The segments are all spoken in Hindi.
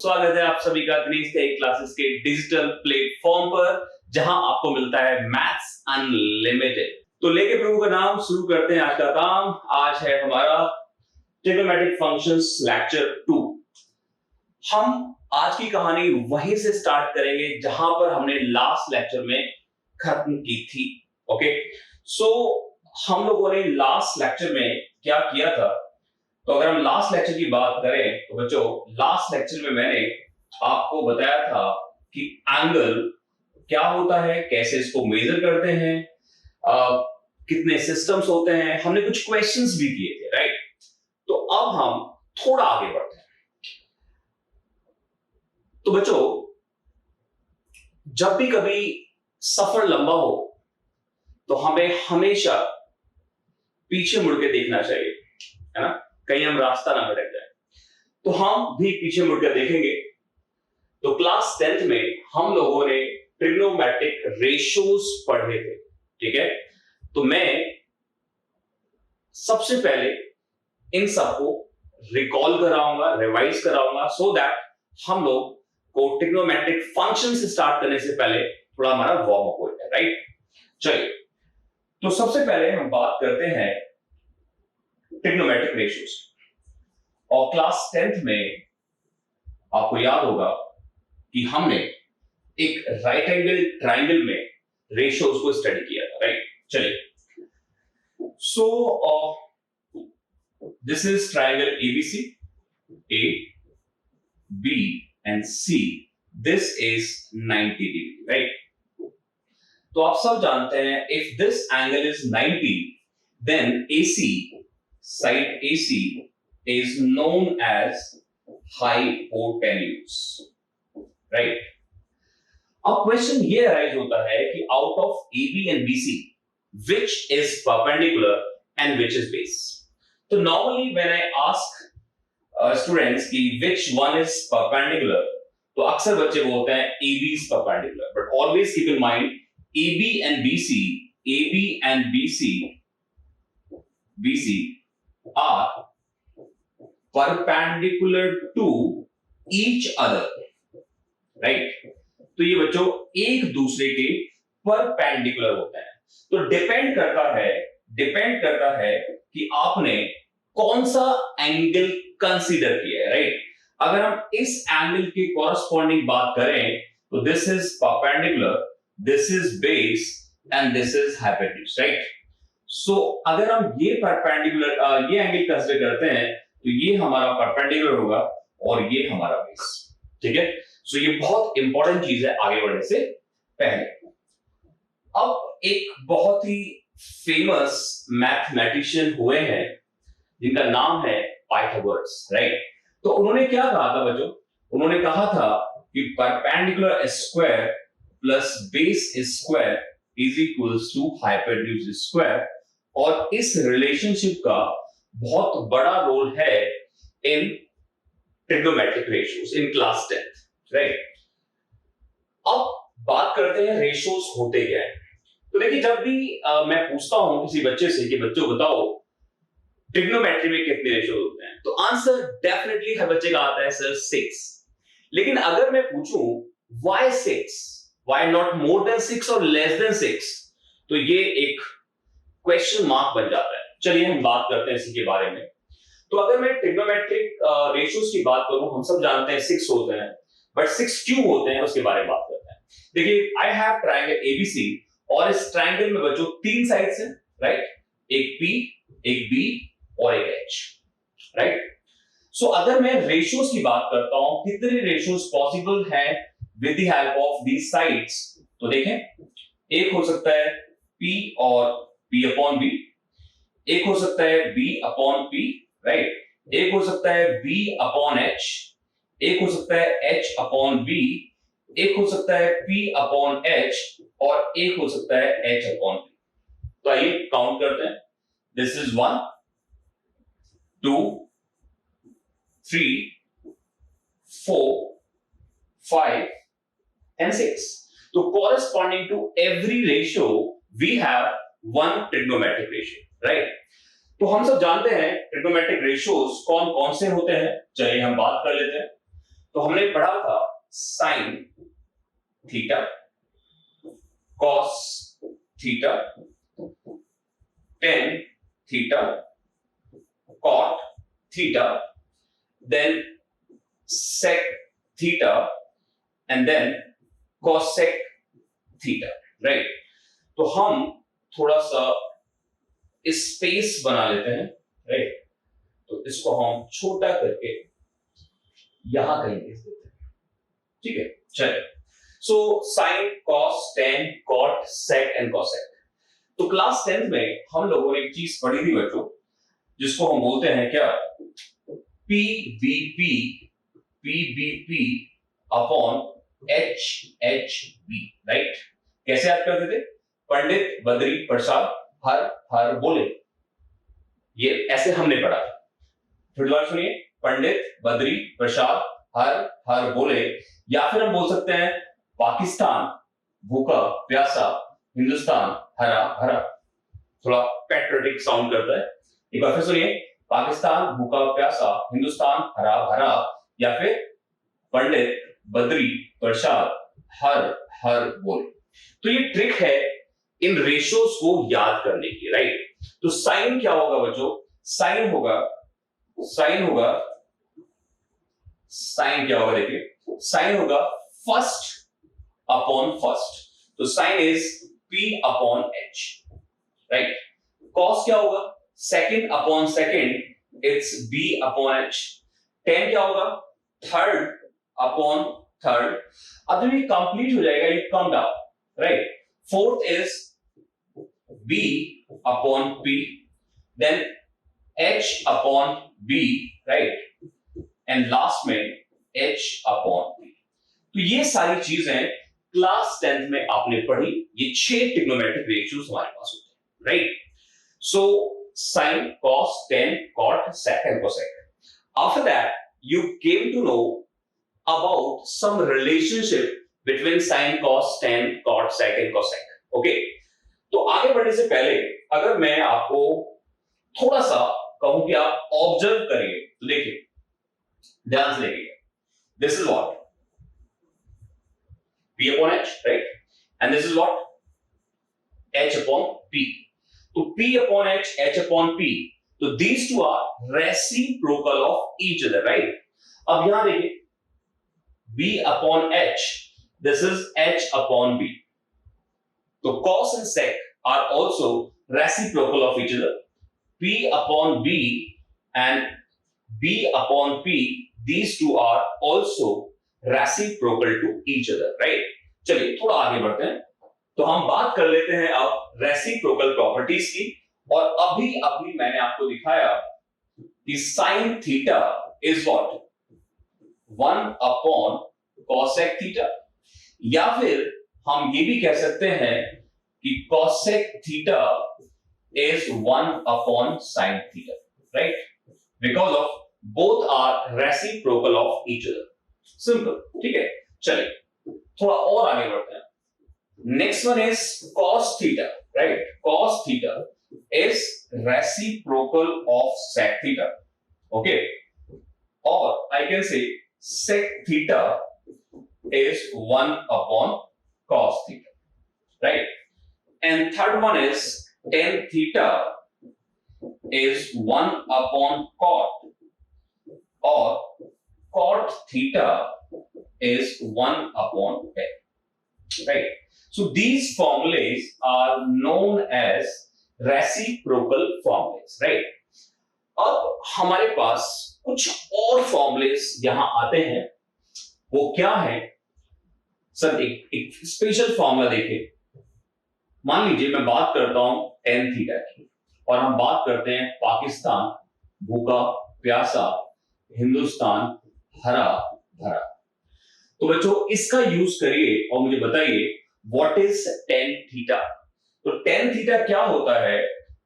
स्वागत है आप सभी का गणेश क्लासेस के डिजिटल प्लेटफॉर्म पर, जहां आपको मिलता है मैथ्स अनलिमिटेड। तो लेके प्रभु का नाम शुरू करते हैं आज का काम। आज है हमारा ट्रिग्नोमेट्रिक फंक्शंस लेक्चर 2। हम आज की कहानी वहीं से स्टार्ट करेंगे जहां पर हमने लास्ट लेक्चर में खत्म की थी। ओके, सो हम लोगों ने लास्ट लेक्चर में क्या किया था? तो अगर हम लास्ट लेक्चर की बात करें तो बच्चों, लास्ट लेक्चर में मैंने आपको बताया था कि एंगल क्या होता है, कैसे इसको मेजर करते हैं, कितने सिस्टम्स होते हैं। हमने कुछ क्वेश्चंस भी किए थे, राइट? तो अब हम थोड़ा आगे बढ़ते हैं। तो बच्चों, जब भी कभी सफर लंबा हो तो हमें हमेशा पीछे मुड़ के देखना चाहिए, है ना? कहीं हम रास्ता ना भटक जाए। तो हम भी पीछे मुड़कर देखेंगे। तो क्लास 10th में हम लोगों ने ट्रिग्नोमेट्रिक रेशियोज पढ़े थे, ठीक है? तो मैं सबसे पहले इन सबको रिकॉल कराऊंगा, रिवाइज कराऊंगा, सो दैट हम लोग को ट्रिग्नोमेट्रिक फंक्शन से स्टार्ट करने से पहले थोड़ा हमारा वार्म अप हो जाए, राइट? चलिए, तो सबसे पहले हम बात करते हैं ट्रिग्नोमेट्रिक रेशियोज। और क्लास 10th में आपको याद होगा कि हमने एक राइट एंगल ट्राइंगल में रेशियोज को स्टडी किया था, राइट? चलिए, so this is triangle ABC, A B and C. This is 90 degree, right? तो आप सब जानते हैं, if this angle is 90, then AC, side AC is known as hypotenuse, right? अब क्वेश्चन ये अराइज होता है कि out of AB and BC which is perpendicular and which is base? तो normally when I ask students कि which one is perpendicular, तो अक्सर बच्चे बोलते हैं AB is perpendicular, but always keep in mind AB and BC are perpendicular to each other, right? तो ये बच्चों एक दूसरे के परपेंडिकुलर होते हैं। तो डिपेंड करता है कि आपने कौन सा एंगल कंसीडर किया है, राइट? अगर हम इस एंगल के कॉरस्पॉन्डिंग बात करें तो this is perpendicular, this is base and this is hypotenuse, right? So अगर हम ये परपेंडिकुलर ये एंगल कंसीडर करते हैं तो ये हमारा परपेंडिकुलर होगा और ये हमारा बेस, ठीक है? सो ये बहुत इंपॉर्टेंट चीज है आगे बढ़ने से पहले। अब एक बहुत ही फेमस मैथमेटिशियन हुए हैं जिनका नाम है पाइथागोरस, राइट? तो उन्होंने क्या कहा था बच्चों? उन्होंने कहा था कि perpendicular square plus base square is equals to hypotenuse square, और इस रिलेशनशिप का बहुत बड़ा रोल है in trigonometric ratios in class 10th, right? अब बात करते हैं रेशियोज होते क्या है। तो देखिए, जब भी मैं पूछता हूं किसी बच्चे से कि बच्चों बताओ ट्रिग्नोमेट्री में कितने रेशियोज होते हैं, तो आंसर डेफिनेटली हर बच्चे का आता है सर 6। लेकिन अगर मैं पूछूं why 6, why not more than 6 और लेस देन 6, तो ये एक क्वेश्चन मार्क बन जाता है। चलिए हम बात करते हैं इसी के बारे में। तो अगर मैं ट्रिग्नोमेट्रिक रेशियोज की बात करूं, हम सब जानते हैं 6 होते हैं, बट 6 क्यों होते हैं उसके बारे में बात करते हैं। देखिए, आई हैव ट्रायंगल ABC और इस ट्रायंगल में बच्चों 3 साइड्स हैं, राइट? एक P, एक B और एक H, राइट? सो अगर मैं रेशियोज की बात करता हूं, कितने रेशियोज पॉसिबल है with the help of these sides, तो देखें, एक हो सकता है P और P अपॉन B, एक हो सकता है B अपॉन P, राइट? एक हो सकता है B अपॉन H, एक हो सकता है H अपॉन B, एक हो सकता है P अपॉन H और एक हो सकता है H अपॉन P। तो आइए काउंट करते हैं। This is 1 2 3 4 5 and 6. So corresponding to every ratio we have one trigonometric ratio, right? तो हम सब जानते हैं ट्रिग्नोमेट्रिक रेशियोज कौन कौन से होते हैं। चलिए हम बात कर लेते हैं। तो हमने पढ़ा था sine theta, cos theta, tan theta, cot theta, then sec theta and then cosec theta, right. तो हम थोड़ा सा स्पेस बना लेते हैं, राइट। तो इसको हम छोटा करके यहां कहीं लिख देते हैं, ठीक है। चलिए, so sine, cos, tan, cot, sec and cosec. तो क्लास 10th में हम लोगों ने एक चीज पढ़ी थी बच्चों, जिसको हम बोलते हैं क्या, पीवीपी, पीबीपी अपॉन एचएचबी, राइट। कैसे याद करते थे, पंडित बद्री प्रसाद हर हर बोले, ये ऐसे हमने पढ़ा। फिर दोबारा सुनिए, पंडित बद्री प्रसाद हर हर बोले, या फिर हम बोल सकते हैं पाकिस्तान भूखा प्यासा, हिंदुस्तान हरा भरा। थोड़ा पैट्रियोटिक साउंड करता है। एक बार फिर सुनिए, पाकिस्तान भूखा प्यासा, हिंदुस्तान हरा भरा, या फिर पंडित बद्री प्रसाद हर हर बोले। तो ये ट्रिक है इन रेशियोज को याद करने की, राइट। तो साइन क्या होगा बच्चों, साइन होगा साइन क्या होगा, देखिए साइन होगा फर्स्ट अपॉन फर्स्ट, तो sine is P upon H, right. Cos क्या होगा, second upon second, it's B upon H। Tan क्या होगा, थर्ड अपॉन थर्ड। अब जब ये कंप्लीट हो जाएगा ये come down, right. Fourth is B upon P, then H upon B, right, and last में H अपॉन P। तो ये सारी चीजें क्लास 10th में आपने पढ़ी। ये 6 ट्रिग्नोमेट्रिक रेशियोज हमारे पास होते हैं, right. So sine, cos, tan, cot, sec and cosec. After that you came to know about some relationship between sin, cos, tan, cot, sec and cosec. Okay? तो आगे बढ़ने से पहले अगर मैं आपको थोड़ा सा कहूं कि आप ऑब्जर्व करिए, तो देखिए ध्यान से देखिए, this is what P upon H, right? And this is what H upon P. तो P upon H upon P, तो these two are reciprocal of each other, right? अब यहां देखिए B upon H, this is H upon B. तो cos and sec are also reciprocal of each other. P upon B and B upon P, these two are also reciprocal to each other, right? चलिए थोड़ा आगे बढ़ते हैं। तो हम बात कर लेते हैं अब रेसिप्रोकल प्रॉपर्टीज की। और अभी मैंने आपको दिखाया कि sine theta is what 1 upon cosec theta, या फिर हम ये भी कह सकते हैं कि cosec theta is 1 upon sine theta, right, because of both are reciprocal of each other. Simple, ठीक है। चलिए थोड़ा और आगे बढ़ते हैं। Next one is cos theta, right. cos theta is reciprocal of sec theta, okay. और I can say sec theta is 1 upon cos theta, right? And third one is tan theta is 1 upon cot, or cot theta is 1 upon tan, right? So these formulas are known as reciprocal formulas, right? अब हमारे पास कुछ और फॉर्मुलेस यहां आते हैं, वो क्या है सर? एक स्पेशल फॉर्मूला देखिए। मान लीजिए मैं बात करता हूं tan थीटा की, और हम बात करते हैं पाकिस्तान भूखा प्यासा, हिंदुस्तान हरा भरा। तो बच्चों इसका यूज करिए और मुझे बताइए व्हाट इज tan थीटा। तो tan थीटा क्या होता है?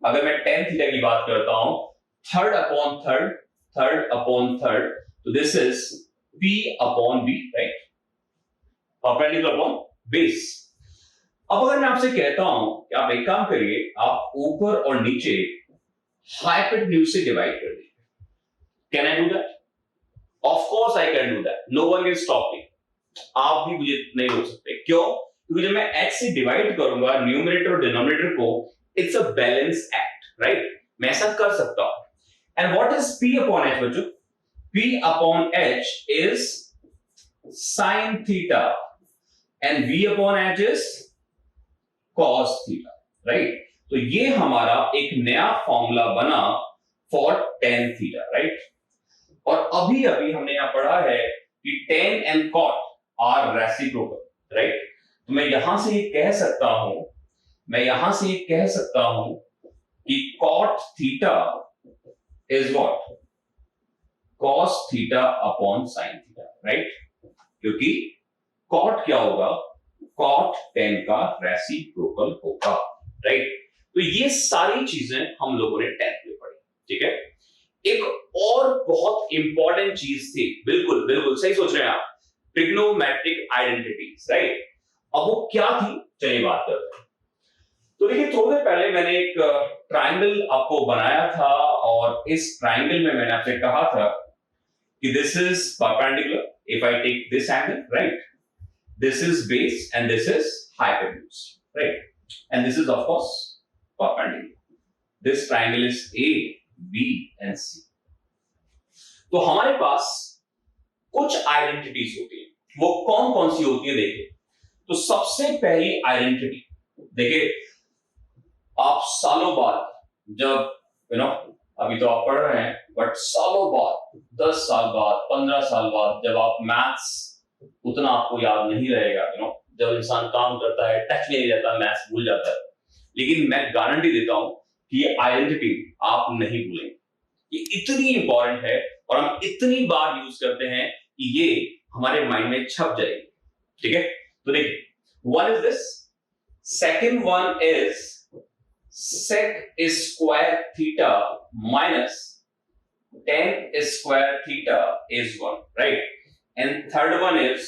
अगर मैं tan थीटा की बात करता हूं, third upon third, third upon third, तो this is P upon B, right, perpendicular upon base. अब अगर मैं आपसे कहता हूं कि आप एक काम करिए, आप ऊपर और नीचे हाइपोटेन्यूज से डिवाइड कर दीजिए, can I do that? Of course I can do that, no one can stop me. आप भी मुझे नहीं रोक सकते। क्यों? क्योंकि जब मैं h से डिवाइड करूंगा न्यूमरेटर और डिनोमिनेटर को, it's a balance act, right? मैं ऐसा कर सकता हूं। And what is p upon h बच्चों? p upon h is sin theta and v upon h is cos theta, right? तो ये हमारा एक नया फॉर्मूला बना फॉर tan थीटा, राइट? और अभी अभी हमने यहां पढ़ा है कि tan and cot are reciprocal, right? तो मैं यहां से ये कह सकता हूं, कि cot theta is what? cos theta upon sin theta, right? क्योंकि cot क्या होगा? cot tan का रेसिप्रोकल होगा, राइट? तो ये सारी चीजें हम लोगों ने 10th में पढ़ी, ठीक है? एक और बहुत इंपॉर्टेंट चीज थी, बिल्कुल बिल्कुल सही सोच रहे हैं आप, ट्रिग्नोमेट्रिक आइडेंटिटीज, राइट? अब वो क्या थी, चलिए बात करते हैं। तो देखिए, थोड़ी देर पहले मैंने एक ट्रायंगल आपको बनाया था और इस ट्रायंगल में मैंने आपसे कहा था कि this is perpendicular if I take this angle, right? This is base and this is hypotenuse, right? And this is of course perpendicular. This triangle is A, B and C। तो हमारे पास कुछ आइडेंटिटीज होती है, वो कौन कौन सी होती है देखिए। तो सबसे पहली आइडेंटिटी देखिए, आप सालों बाद जब अभी तो आप पढ़ रहे हैं, बट सालों बाद, 10 साल बाद, 15 साल बाद, जब आप मैथ्स उतना आपको याद नहीं रहेगा, जब इंसान काम करता है टच नहीं रहता, मैथ्स भूल जाता है, लेकिन मैं गारंटी देता हूं कि ये आइडेंटिटी आप नहीं भूलेंगे। ये इतनी इंपॉर्टेंट है और हम इतनी बार यूज करते हैं कि ये हमारे माइंड में छप जाएगी, ठीक है? तो देखिए, one is this, second one is sec square theta minus tan square theta is 1, right? And third one is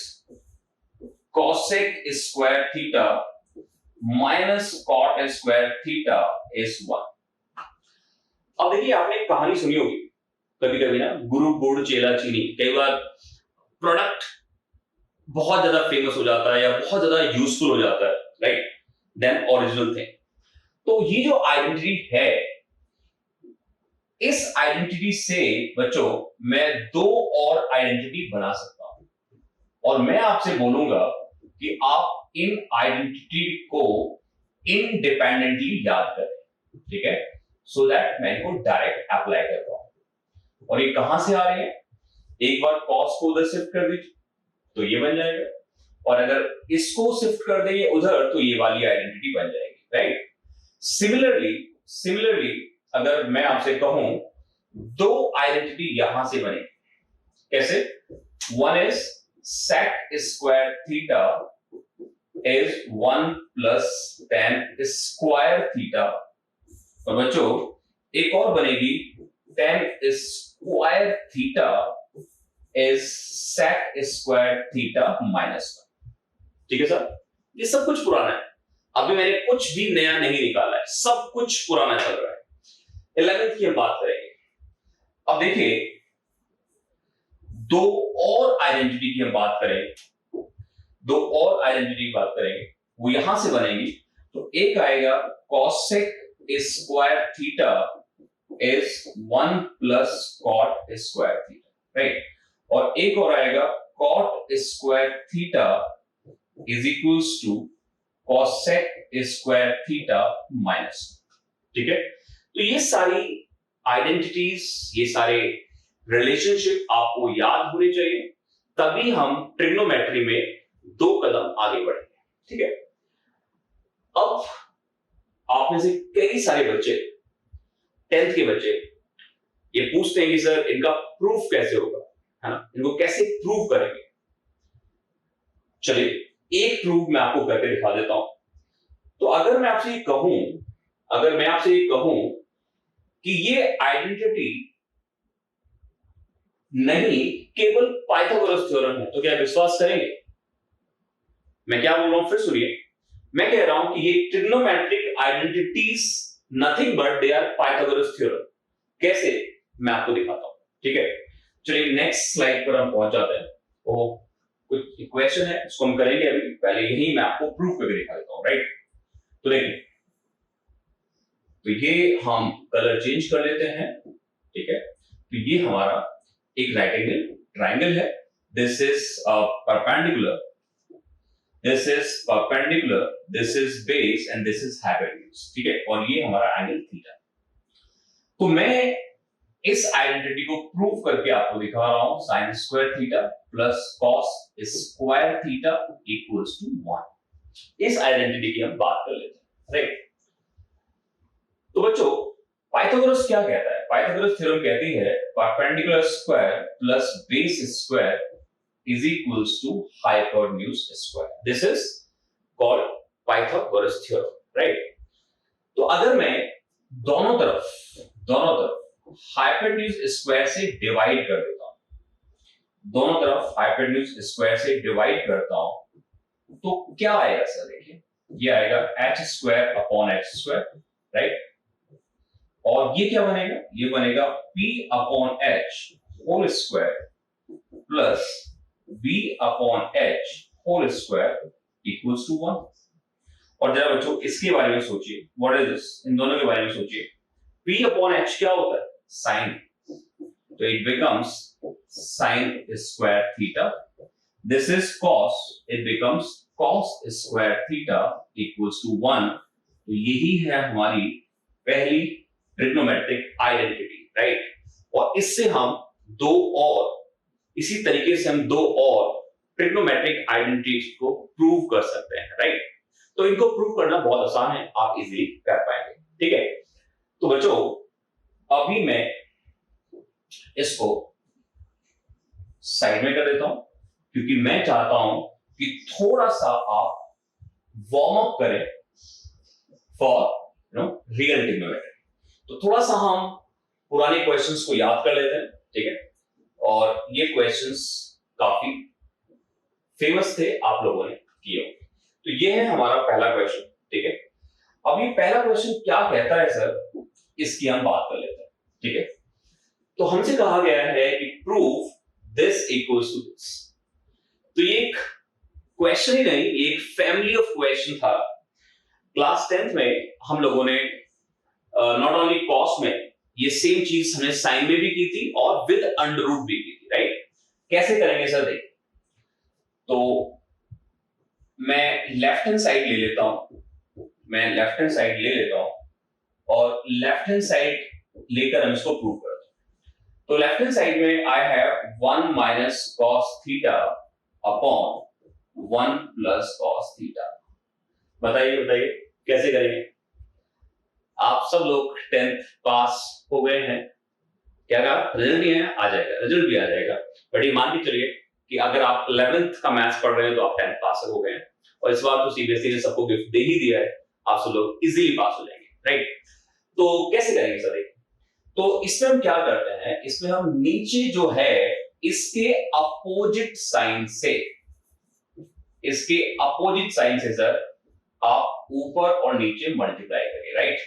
cosec square theta minus cot square theta is 1। अब देखिए, आपने एक कहानी सुनी होगी कभी कभी ना, गुरु गुड़ चेला चीनी। कई बार प्रोडक्ट बहुत ज्यादा फेमस हो जाता है या बहुत ज्यादा यूजफुल हो जाता है, राइट, देन ओरिजिनल थिंग। तो ये जो आइडेंटिटी है, इस आइडेंटिटी से बच्चों मैं दो और आइडेंटिटी बना सकता हूं और मैं आपसे बोलूंगा कि आप इन आइडेंटिटी को इंडिपेंडेंटली याद करें, ठीक है? सो दैट मैं इनको डायरेक्ट अप्लाई करता हूं। और ये कहां से आ रही है? एक बार cos को उधर शिफ्ट कर दीजिए तो ये बन जाएगा, और अगर इसको शिफ्ट कर देंगे उधर तो ये वाली आइडेंटिटी बन जाएगी, राइट? सिमिलरली अगर मैं आपसे कहूं दो आइडेंटिटी यहां से बने, कैसे? One is sec square theta is 1 plus tan square theta, और बच्चों एक और बनेगी tan square theta is sec square theta minus 1। ठीक है सर? ये सब कुछ पुराना है, अभी मैंने कुछ भी नया नहीं निकाला है, सब कुछ पुराना चल रहा है। 11th की हम बात करेंगे। अब देखिए, दो और आइडेंटिटी की हम बात करेंगे, वो यहां से बनेगी। तो एक आएगा cosec square theta is 1 plus cot square theta, right? और एक और आएगा cot square theta is equals to cosec square theta minus, ठीक है? तो ये सारी आइडेंटिटीज, ये सारे रिलेशनशिप आपको याद होने चाहिए, तभी हम ट्रिग्नोमेट्री में 2 कदम आगे बढ़ेंगे, ठीक है? अब आप में से कई सारे बच्चे, 10th के बच्चे, ये पूछते हैं कि सर इनका प्रूफ कैसे होगा, है ना? इनको कैसे प्रूव करेंगे? चलिए, एक प्रूफ मैं आपको करके दिखा देता हूं। तो अगर मैं आपसे ये कहूं कि ये आइडेंटिटी नहीं केवल पाइथागोरस थ्योरम है, तो क्या विश्वास करेंगे? मैं क्या बोल रहा हूं, फिर सुनिए। मैं कह रहा हूं कि ये trigonometric identities nothing but they are Pythagoras theorem. कैसे? मैं आपको दिखाता हूं, ठीक है? चलिए नेक्स्ट स्लाइड पर हम पहुंच जाते हैं। तो कुछ इक्वेशन है, इसको हम करेंगे अभी, पहले यही मैं आपको प्रूव करके दिखा देता हूं, राइट। तो देखिए, तो ये हम कलर चेंज कर लेते हैं, ठीक है। तो ये हमारा एक राइट एंगल ट्राइंगल है, this is perpendicular, this is perpendicular, this is base and this is hypotenuse, ठीक है। और ये हमारा एंगल थीटा। तो मैं इस आइडेंटिटी को प्रूव करके आपको दिखा रहा हूं, sine square theta plus cos square theta equals to 1। इस आइडेंटिटी की हम बात कर लेते हैं, राइट। तो बच्चों, पाइथागोरस क्या कहता है? पाइथागोरस थ्योरम कहती है perpendicular square plus base square is equals to hypotenuse square. This is called Pythagoras theorem, right. तो अगर मैं दोनों तरफ हाइपोटेन्यूज स्क्वायर से डिवाइड कर देता हूं, दोनों तरफ हाइपोटेन्यूज स्क्वायर से डिवाइड करता हूं, तो क्या आएगा सर? देखिए, ये आएगा h square upon h square, right. और ये क्या बनेगा? ये बनेगा p upon h whole square plus b upon h whole square equals to 1। और जरा बच्चों इसके बारे में सोचिए, व्हाट इज दिस? इन दोनों के बारे में सोचिए। p अपॉन h क्या होता है? साइन। तो it becomes sine square theta. This is cos, it becomes cos square theta equals to 1। तो यही है हमारी पहली ट्रिग्नोमेट्रिक आइडेंटिटी, राइट। और इससे हम इसी तरीके से हम दो और ट्रिग्नोमेट्रिक आइडेंटिटीज को प्रूव कर सकते हैं, राइट। तो इनको प्रूव करना बहुत आसान है, आप इजीली कर पाएंगे, ठीक है। तो बच्चों, अभी मैं इसको साइड में कर देता हूं, क्योंकि मैं चाहता हूं कि थोड़ा सा आप वार्म अप करें फॉर रियल ट्रिग्नोमेट्री। तो थोड़ा सा हम पुराने क्वेश्चंस को याद कर लेते हैं, ठीक है। और ये क्वेश्चंस काफी फेमस थे, आप लोगों ने किए होंगे। तो ये है हमारा पहला क्वेश्चन, ठीक है। अब ये पहला क्वेश्चन क्या कहता है सर, इसकी हम बात कर लेते हैं, ठीक है। तो हमसे कहा गया है कि prove this equals to this. तो ये एक क्वेश्चन ही नहीं, एक फैमिली ऑफ क्वेश्चन था। क्लास 10th में हम लोगों ने नॉट ओनली कॉस में ये सेम चीज हमने साइन में भी की थी और विद अंडर रूट भी की थी, राइट। कैसे करेंगे सर? देखिए, तो मैं लेफ्ट हैंड साइड ले लेता हूं, और लेफ्ट हैंड साइड लेकर हम इसको प्रूव करते हैं। तो लेफ्ट हैंड साइड में I have 1 minus cos theta upon 1 plus cos theta. बताइए कैसे करेंगे? आप सब लोग 10th पास हो गए हैं, क्या कहा? रिजल्ट नहीं है, आ जाएगा, रिजल्ट भी आ जाएगा। बट ये मान के चलिए कि अगर आप 11th का मैथ्स पढ़ रहे हैं तो आप 10th पास हो गए हैं, और इस बार तो सीबीएसई ने सबको गिफ्ट दे ही दिया है, आप सब लोग इजीली पास हो जाएंगे, राइट। तो कैसे करेंगे सर? तो इसमें हम क्या करते हैं, इसमें हम नीचे जो है इसके अपोजिट साइन से सर आप ऊपर और नीचे मल्टीप्लाई करिए, राइट।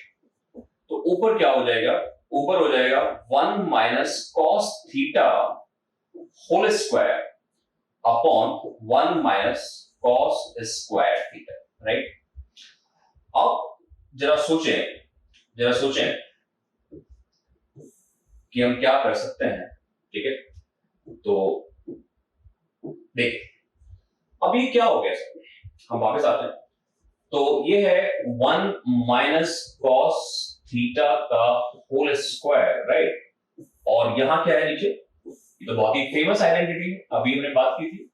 तो ऊपर क्या हो जाएगा? ऊपर हो जाएगा 1 minus cos theta whole square upon 1 minus cos square theta, right. अब जरा सोचें कि हम क्या कर सकते हैं, ठीक है। तो देखिए, अब ये क्या हो गया सर, हम वापस आते हैं। तो ये है 1 माइनस कॉस थीटा का होल स्क्वायर, राइट। और यहां क्या है नीचे? ये तो बहुत ही फेमस आइडेंटिटी है, अभी हमने बात की थी।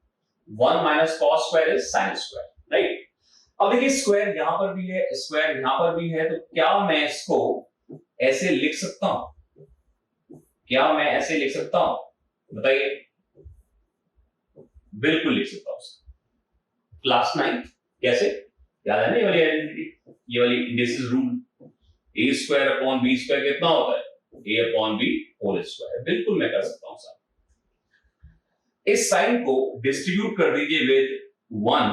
1 minus cos square is sine square, right. अब देखिए, स्क्वायर यहां पर भी है, स्क्वायर यहां पर भी है, तो क्या मैं इसको ऐसे लिख सकता हूं? बताइए। बिल्कुल लिख सकता हूं। क्लास 9 कैसे याद है ना? ये वाली आइडेंटिटी, ये वाली इंडिसेस रूल, ए स्क्वायर अपॉन बी स्क्वायर कितना होता है? ए अपॉन बी होल स्क्वायर। बिल्कुल मैं कर सकता हूं सर। इस साइन को डिस्ट्रीब्यूट कर दीजिए विद 1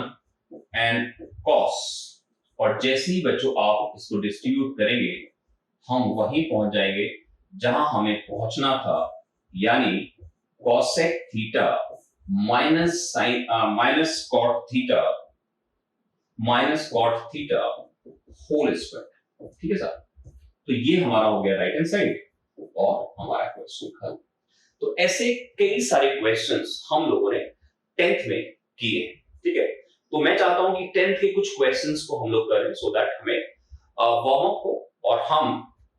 एंड cos, और जैसे ही बच्चों आप इसको डिस्ट्रीब्यूट करेंगे, हम वहीं पहुंच जाएंगे जहां हमें पहुंचना था, यानी cosec theta minus cot theta whole square. ठीक है सर, तो ये हमारा हो गया राइट हैंड साइड और हमारा क्वेश्चन खत्म। तो ऐसे कई सारे क्वेश्चंस हम लोगों ने 10th में किए हैं। ठीक है, तो मैं चाहता हूं कि 10th के कुछ क्वेश्चंस को हम लोग करें सो दैट हमें वार्म अप हो और हम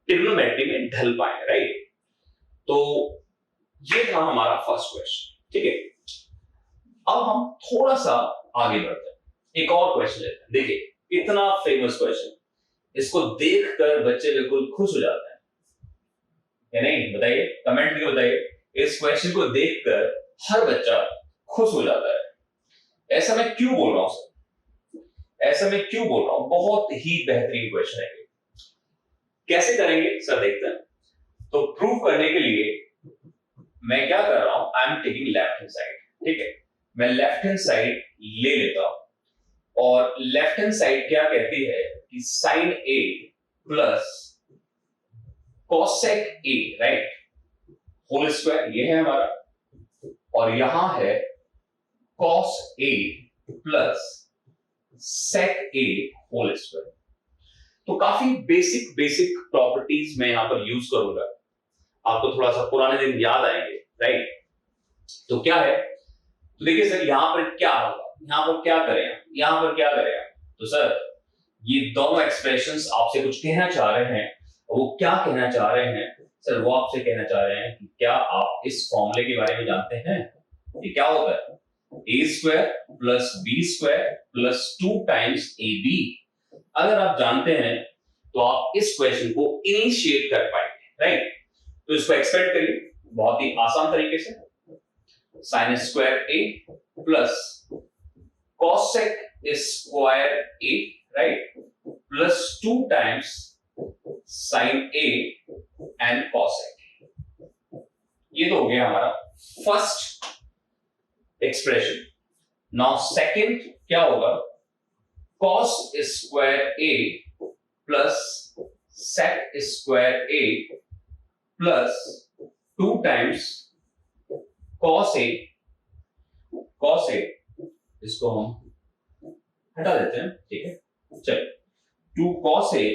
ट्रिग्नोमेट्री में ढल पाए। राइट, तो ये था हमारा फर्स्ट क्वेश्चन। ठीक है, अब हम थोड़ा सा आगे बढ़ते हैं, एक और क्वेश्चन लेते हैं। देखिए इतना फेमस क्वेश्चन, इसको देखकर बच्चे बिल्कुल खुश हो जाते हैं या नहीं? बताइए, कमेंट करके बताइए। इस क्वेश्चन को देखकर हर बच्चा खुश हो जाता है। ऐसा मैं क्यों बोल रहा हूं सर? ऐसा मैं क्यों बोल रहा हूं? बहुत ही बेहतरीन क्वेश्चन है। कैसे करेंगे सर, देखते हैं। तो प्रूव करने के लिए मैं क्या कर रहा हूं, I am taking left hand side. ठीक है, मैं लेफ्ट हैंड साइड ले लेता हूं और लेफ्ट हैंड साइड क्या कहती है कि sine A plus cosec A, right, whole square, ये है हमारा, और यहां है cos A plus sec A whole square. तो काफी बेसिक प्रॉपर्टीज मैं यहां पर यूज करूंगा, आपको थोड़ा सा पुराने दिन याद आएंगे। राइट, तो क्या है, तो देखिए सर यहां पर क्या होगा, यहां पर क्या करें, तो सर ये दोनों एक्सप्रेशंस आपसे कुछ कहना चाह रहे हैं। वो क्या कहना चाह रहे हैं सर? वो आपसे कहना चाह रहे हैं कि क्या आप इस फॉर्मूले के बारे में जानते हैं? ये क्या होता है? A square plus b square plus 2 times a b. अगर आप जानते हैं तो आप इस क्वेश्चन को इनिशिएट कर पाएंगे। राइट, तो इसको एक्सपेंड करिए बहुत ही आसान तरीके से। Sine square A plus cosec square A, right, plus 2 times sign A and cosec. ये तो हो गया हमारा फर्स्ट एक्सप्रेशन। नाउ सेकंड क्या होगा? Cos square A plus sec square A plus 2 times cos A. इसको हम हटा देते हैं। ठीक है, चलिए, 2 कॉस ए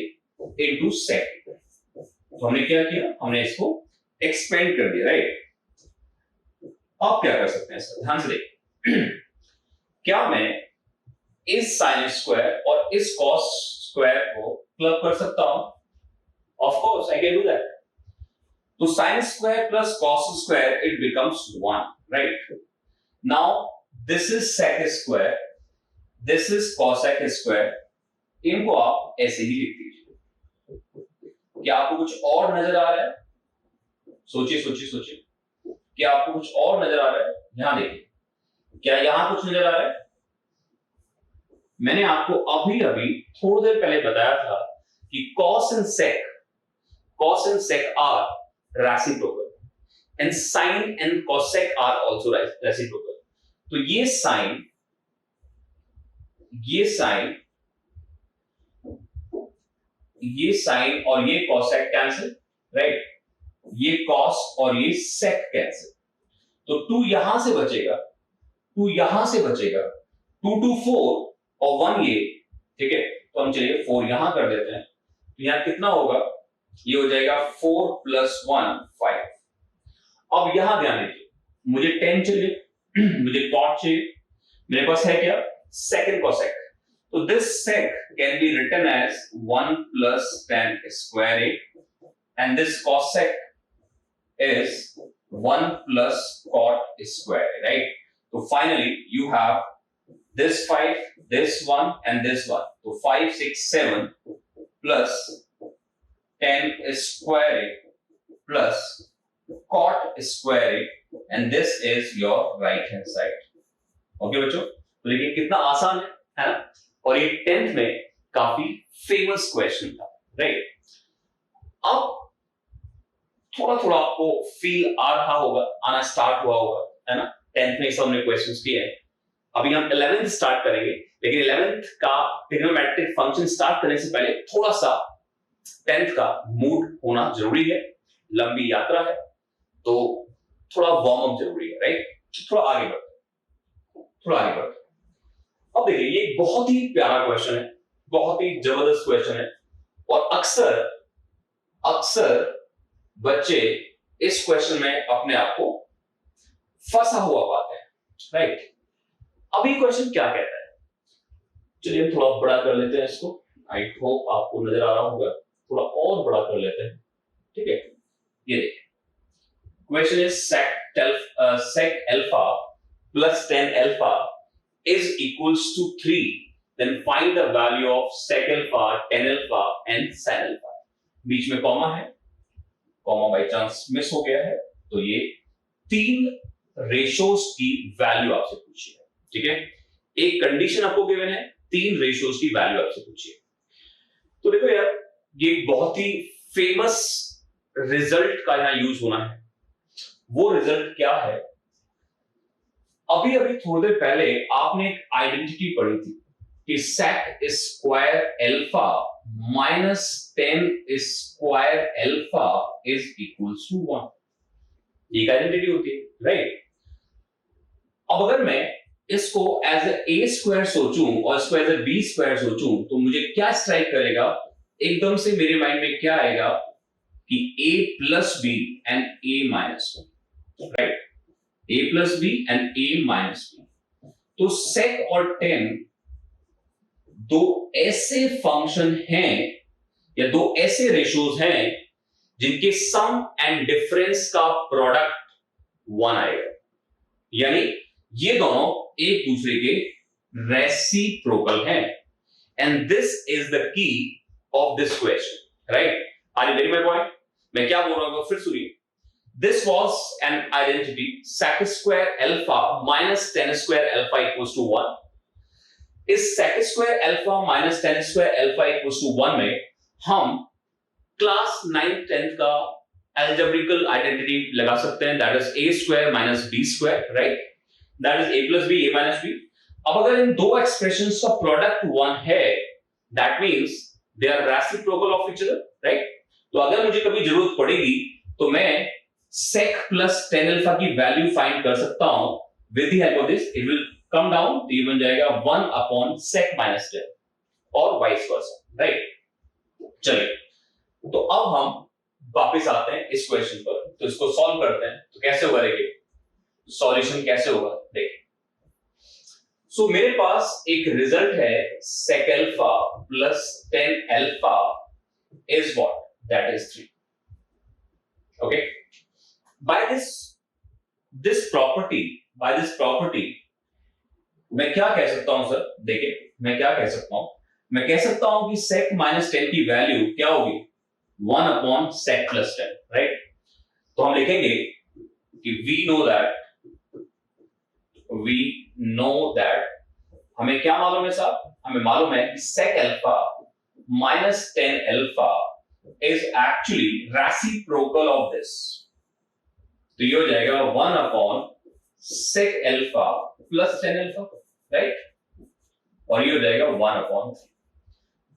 इंटू सेक। तो हमने क्या किया, हमने इसको एक्सपेंड कर दिया। राइट, अब क्या कर सकते हैं सर, ध्यान से देखिए। क्या मैं इस साइन स्क्वायर और इस कॉस स्क्वायर को क्लब कर सकता हूं? Of course I can do that. तो sine square plus cos square it becomes 1, right. Now this is sec square, this is cosec square. इनको आप ऐसे ही लिख दीजिए। क्या आपको कुछ और नजर आ रहा है? सोचिए। क्या आपको कुछ और नजर आ रहा है? यहां देखिए, क्या यहां कुछ नजर आ रहा है? मैंने आपको अभी थोड़ी देर पहले बताया था कि cos and sec are reciprocal and sine and cosec are also reciprocal. तो ये साइन और ये कॉसेक कैंसिल, राइट, ये कॉस और ये सेक कैंसिल। तो 2 यहां से बचेगा, 2 2 4 और 1 ये। ठीक है, तो हम चलिए 4 यहां कर देते हैं। तो यहां कितना होगा? ये हो जाएगा 4 प्लस 1 5। अब यहां ध्यान दीजिए, मुझे 10 चाहिए, मुझे कॉट चाहिए, मेरे पास है क्या? Second cosec. तो this sec can be written as 1 plus tan square a, and this cosec is 1 plus cot square a, right? So finally you have this 5, this 1 and this 1. So 5 6 7 plus tan square a plus cot square a, and this is your right hand side. Okay बच्चों, तो देखिए कितना आसान है ना? और ये 10th में काफी फेमस क्वेश्चन था। राइट, अब थोड़ा आपको फील आ रहा होगा, आना स्टार्ट हुआ होगा, है ना? 10th में हमने क्वेश्चंस किए हैं। अभी हम 11th स्टार्ट करेंगे, लेकिन 11th का ट्रिग्नोमेट्रिक फंक्शन स्टार्ट करने से पहले थोड़ा सा 10th का मूड होना जरूरी है। लंबी यात्रा है, तो थोड़ा वार्म अप जरूरी है, राइट? थोड़ा आगे बढ़ते। अब देखिए, ये बहुत ही प्यारा क्वेश्चन है, बहुत ही जबरदस्त क्वेश्चन है, और अक्सर बच्चे इस क्वेश्चन में अपने आप को फंसा हुआ पाते हैं, राइट? अब ये क्वेश्चन क्या कहता है, चलिए थोड़ा बड़ा कर लेते हैं इसको। आई होप आपको नजर आ रहा होगा, थोड़ा और बड़ा कर लेते हैं, ठीक है? ये देखिए, question is sec alpha plus tan alpha is equals to 3, then find the value of sec alpha, tan alpha and sin alpha। बीच में कॉमा है, कॉमा बाय चांस मिस हो गया है, तो ये 3 रेशोज की वैल्यू आपसे पूछी है, ठीक है? एक कंडीशन आपको गिवन है, 3 रेशोज की वैल्यू आपसे पूछी है। तो देखो यार, ये बहुत ही फेमस रिजल्ट का यहां यूज होना है। वो रिजल्ट क्या है? अभी थोड़ी देर पहले आपने एक आइडेंटिटी पढ़ी थी कि sec square alpha minus tan square alpha is equals to 1। एक आइडेंटिटी होती है, राइट? अब अगर मैं इसको एज ए स्क्वायर सोचूं और इसको एज ए बी स्क्वायर सोचूं, तो मुझे क्या स्ट्राइक करेगा? एकदम से मेरे माइंड में क्या आएगा कि a plus b and a minus b, right? a plus b and a minus b. तो sec और tan दो ऐसे फंक्शन हैं या दो ऐसे रेशोज हैं जिनके सम एंड डिफरेंस का प्रोडक्ट 1 आएगा, यानी ये दोनों एक दूसरे के रेसिप्रोकल हैं, and this is the key of this question, right? Are you getting my point? मैं क्या बोल रहा हूं फिर सुनिए। This was an identity sec square alpha minus tan square alpha equals to 1। इस sec square alpha minus tan square alpha equals to 1 में हम क्लास 9th 10th का अलजेब्रिकल आइडेंटिटी लगा सकते हैं, that is a square minus b square, right? That is a plus b, a minus b। अब अगर इन दो एक्सप्रेशंस का प्रोडक्ट 1 है, that means they are reciprocal of each other, right? तो अगर मुझे कभी जरूरत पड़ेगी तो मैं sec प्लस tan अल्फा की वैल्यू फाइंड कर सकता हूं with the help of this. It will come down, तो ये बन जाएगा 1 अपॉन sec माइनस tan और वाइस वर्सा, राइट? चलिए, तो अब हम वापस आते हैं इस क्वेश्चन पर, तो इसको सॉल्व करते हैं। तो कैसे होगा, देखिए सॉल्यूशन कैसे होगा, देखिए। सो मेरे पास एक रिजल्ट है sec alpha plus tan alpha is what, that is 3। Okay, by this property मैं क्या कह सकता हूं सर? देखिए मैं क्या कह सकता हूं, मैं कह सकता हूं कि sec माइनस tan की वैल्यू क्या होगी, 1 upon sec plus tan, right? तो हम लिखेंगे कि we know that हमें क्या मालूम है साहब? हमें मालूम है कि sec alpha minus tan alpha is actually reciprocal of this. तो ये हो जाएगा 1 upon sec alpha plus tan alpha, right? और ये हो जाएगा 1 अपॉन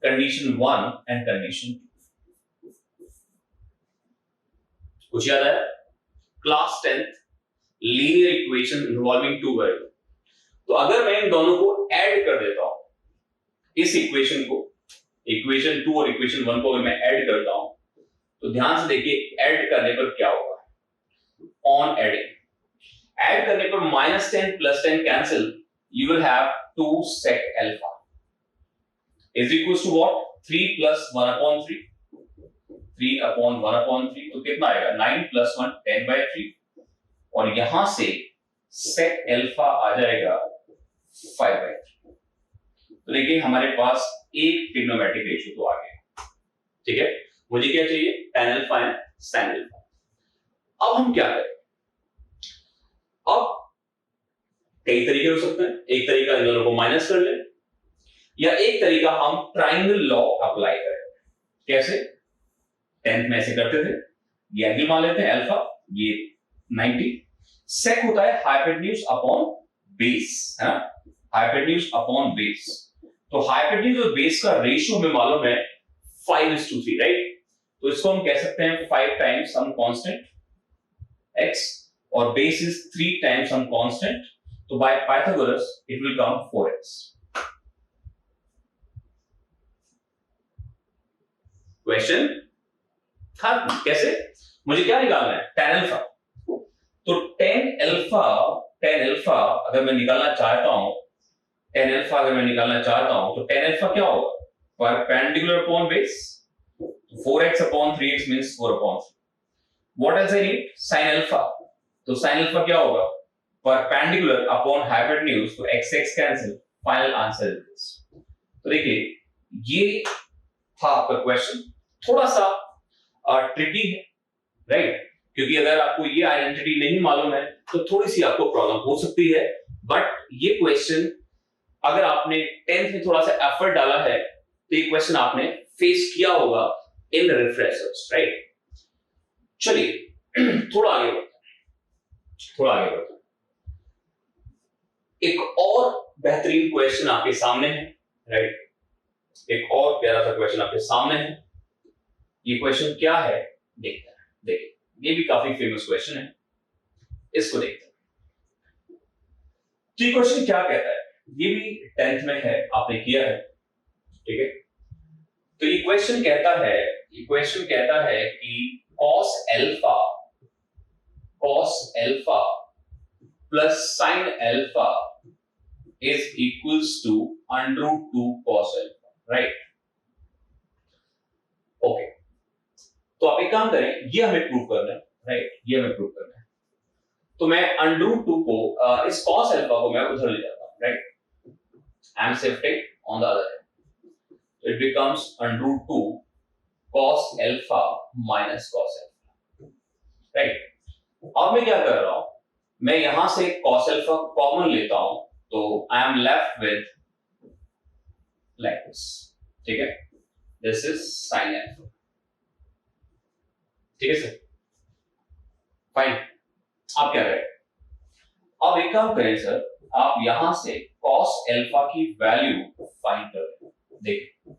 कंडीशन 1 एंड कंडीशन 2। कुछ याद आया? Class 10th linear equation involving two variable. तो अगर मैं इन दोनों को ऐड कर देता हूं, इस इक्वेशन को, इक्वेशन 2 और इक्वेशन 1 को अगर मैं ऐड करता हूं, तो ध्यान से देखिए ऐड करने पर क्या होगा। ऑन एडिंग, ऐड करने पर minus 10 plus 10 cancel, you will have 2 sec alpha is equals to what, 3 plus 1 upon 3, 3 upon 1 upon 3, तो कितना आएगा 9 प्लस 1 10 बाय 3, और यहां से sec अल्फा आ जाएगा 5 बाय 3। तो देखिए हमारे पास एक ट्रिग्नोमेट्रिक रेशियो तो आ गया, ठीक है? मुझे क्या चाहिए, tan alpha and sin alpha. अब हम क्या करें? अब कई तरीके हो सकते हैं। एक तरीका इन दोनों को माइनस कर ले, या एक तरीका हम ट्रायंगल लॉ अप्लाई करें। कैसे? 10th में ऐसे करते थे, ये एंगल मान लेते हैं अल्फा, ये 90। सेक होता है हाइपोटेन्यूज अपॉन बेस, है ना? Hypotenuse upon base. तो हाइपोटेन्यूज और बेस का रेशियो में मालूम है 5:3, राइट? तो इसको हम कह सकते हैं 5 टाइम्स सम कांस्टेंट x और base is 3 times some constant, तो by Pythagoras it will come 4x। Question खत्म। कैसे? मुझे क्या निकालना है? tan alpha. तो tan अल्फा अगर मैं निकालना चाहता हूं, tan अल्फा अगर मैं निकालना चाहता हूं तो tan अल्फा क्या होगा? Perpendicular upon base, 4x upon 3x means 4 upon 3। What else I need? sin alpha. तो sin अल्फा क्या होगा? परपेंडिकुलर अपॉन हाइपोटेन्यूज, तो x x cancel, final answer is this. तो देखिए ये था आपका क्वेश्चन, थोड़ा सा ट्रिकी है, राइट? क्योंकि अगर आपको ये आइडेंटिटी नहीं मालूम है तो थोड़ी सी आपको प्रॉब्लम हो सकती है, बट ये क्वेश्चन अगर आपने 10th में थोड़ा सा एफर्ट डाला है तो ये क्वेश्चन आपने फेस किया होगा इन रिफ्रेशर्स, राइट? चलिए थोड़ा आगे बढ़ते हैं। एक और बेहतरीन क्वेश्चन आपके सामने है, राइट? एक और प्यारा सा क्वेश्चन आपके सामने है। ये क्वेश्चन क्या है देखते हैं। देखिए ये भी काफी फेमस क्वेश्चन है, इसको देखते हैं। तो ये क्वेश्चन क्या कहता है? ये भी 10th में है, आपने किया है, ठीक है? तो ये क्वेश्चन कहता है कि cos alpha plus sin alpha is equals to √2 cos alpha, right? Okay, तो आप एक काम करें, ये हमें प्रूव करना है, राइट? ये हमें प्रूव करना है। तो मैं √2 को इस cos अल्फा को मैं उधर ले जाता हूं, right? I am shifting on the other and, so it becomes √2 cos alpha minus cos alpha, right? अब मैं क्या कर रहा हूं, मैं यहां से cos अल्फा कॉमन लेता हूं, तो I am left with like this, ठीक है? दिस इज sin अल्फा, ठीक है सर? फाइन। आप क्या करें? अब एक काम करें सर, आप यहां से cos अल्फा की वैल्यू फाइंड करें। देखिए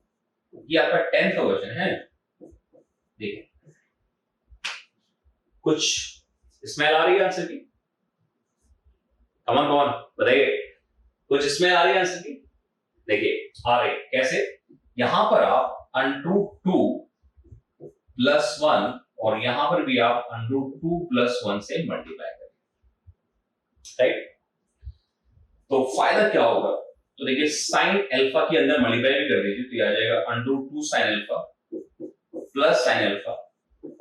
ये आपका 10th का क्वेश्चन है, देखिए कुछ स्मेल आ रही है आंसर की? कमान बताइए, कुछ स्मेल आ रही है आंसर की? देखिए आ रही, कैसे? यहां पर आप √2 प्लस 1 और यहां पर भी आप √2 प्लस 1 से मल्टीप्लाई करें, राइट? तो फायदा क्या होगा? तो देखिए sin अल्फा के अंदर मल्टीप्लाई भी कर दीजिए, तो ये आ जाएगा √2 sin alpha plus sin alpha,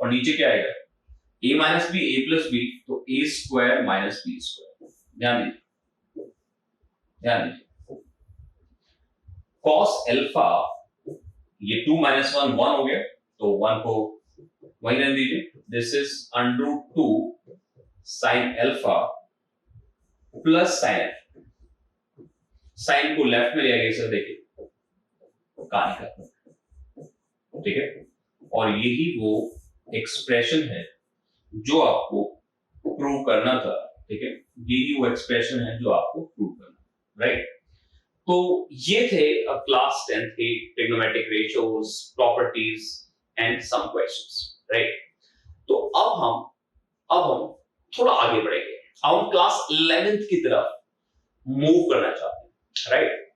और नीचे क्या आएगा? a minus b, a plus b, तो a square minus b square. ध्यान दीजिए cos अल्फा, ये 2 माइनस 1 1 हो गया, तो 1 को वही रहने दीजिए। This is √2 sin alpha plus sin alpha, sine को लेफ्ट में ले आइए सर, देखिए कहानी का, ठीक है? और यही वो एक्सप्रेशन है जो आपको प्रूव करना था, ठीक है? यही वो एक्सप्रेशन है जो आपको प्रूव करना, राइट? तो ये थे क्लास 10th के trigonometric ratios, properties and some questions, right? तो अब हम थोड़ा आगे बढ़ेंगे, अब हम क्लास 11th की तरफ मूव करना चाहते हैं, राइट?